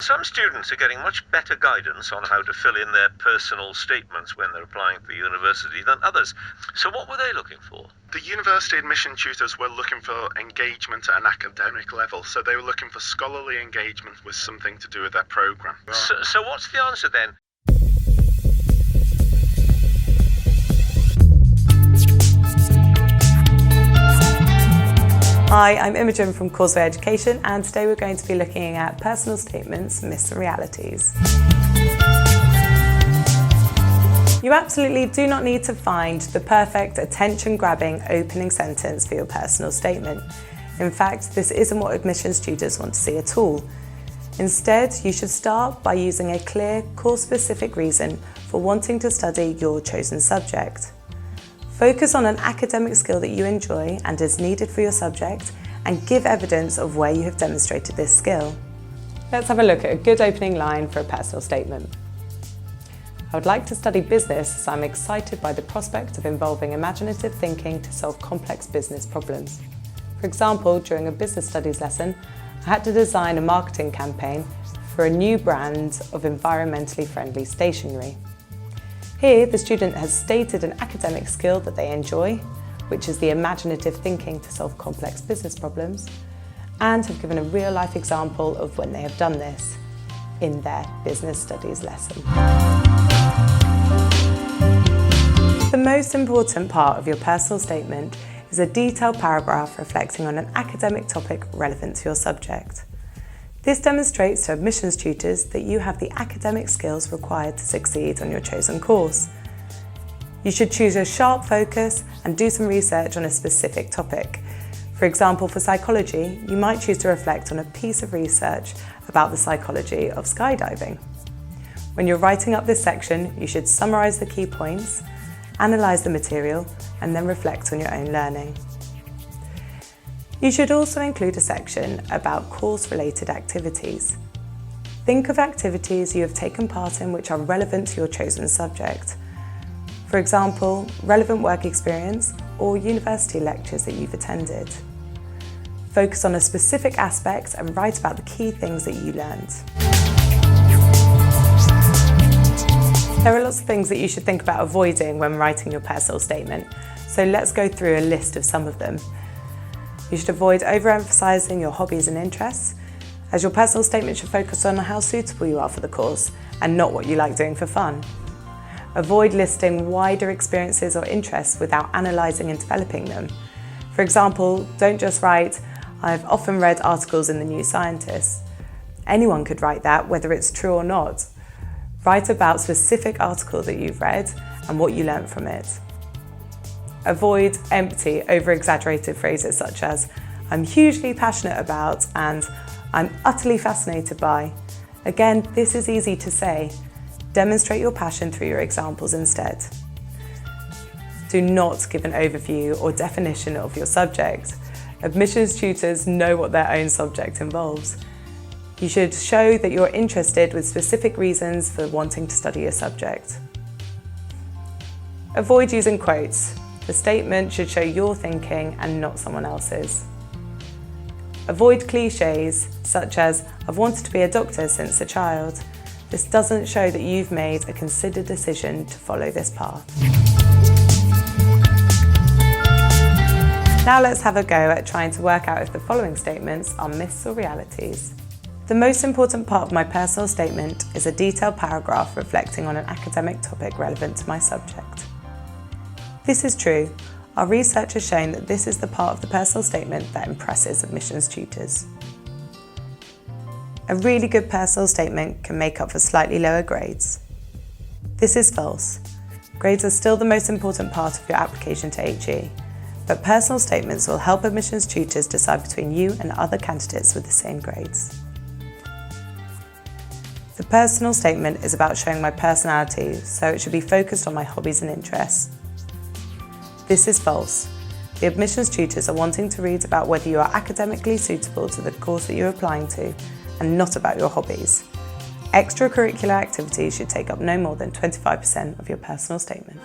Some students are getting much better guidance on how to fill in their personal statements when they're applying for university than others. So what were they looking for? The university admission tutors were looking for engagement at an academic level, so they were looking for scholarly engagement with something to do with their programme. So what's the answer then? Hi, I'm Imogen from Causeway Education, and today we're going to be looking at personal statements, myths and realities. You absolutely do not need to find the perfect attention-grabbing opening sentence for your personal statement. In fact, this isn't what admissions tutors want to see at all. Instead, you should start by using a clear, course-specific reason for wanting to study your chosen subject. Focus on an academic skill that you enjoy and is needed for your subject, and give evidence of where you have demonstrated this skill. Let's have a look at a good opening line for a personal statement. I would like to study business as I'm excited by the prospect of involving imaginative thinking to solve complex business problems. For example, during a business studies lesson, I had to design a marketing campaign for a new brand of environmentally friendly stationery. Here, the student has stated an academic skill that they enjoy, which is the imaginative thinking to solve complex business problems, and have given a real-life example of when they have done this in their business studies lesson. The most important part of your personal statement is a detailed paragraph reflecting on an academic topic relevant to your subject. This demonstrates to admissions tutors that you have the academic skills required to succeed on your chosen course. You should choose a sharp focus and do some research on a specific topic. For example, for psychology, you might choose to reflect on a piece of research about the psychology of skydiving. When you're writing up this section, you should summarise the key points, analyse the material, and then reflect on your own learning. You should also include a section about course-related activities. Think of activities you have taken part in which are relevant to your chosen subject. For example, relevant work experience or university lectures that you've attended. Focus on a specific aspect and write about the key things that you learned. There are lots of things that you should think about avoiding when writing your personal statement, so let's go through a list of some of them. You should avoid overemphasising your hobbies and interests, as your personal statement should focus on how suitable you are for the course and not what you like doing for fun. Avoid listing wider experiences or interests without analysing and developing them. For example, don't just write, "I've often read articles in the New Scientist." Anyone could write that, whether it's true or not. Write about a specific article that you've read and what you learnt from it. Avoid empty, over-exaggerated phrases such as, "I'm hugely passionate about" and "I'm utterly fascinated by." Again, this is easy to say. Demonstrate your passion through your examples instead. Do not give an overview or definition of your subject. Admissions tutors know what their own subject involves. You should show that you're interested with specific reasons for wanting to study a subject. Avoid using quotes. The statement should show your thinking and not someone else's. Avoid cliches such as, "I've wanted to be a doctor since a child." This doesn't show that you've made a considered decision to follow this path. Now let's have a go at trying to work out if the following statements are myths or realities. The most important part of my personal statement is a detailed paragraph reflecting on an academic topic relevant to my subject. This is true. Our research has shown that this is the part of the personal statement that impresses admissions tutors. A really good personal statement can make up for slightly lower grades. This is false. Grades are still the most important part of your application to HE, but personal statements will help admissions tutors decide between you and other candidates with the same grades. The personal statement is about showing my personality, so it should be focused on my hobbies and interests. This is false. The admissions tutors are wanting to read about whether you are academically suitable to the course that you're applying to, and not about your hobbies. Extracurricular activities should take up no more than 25% of your personal statement.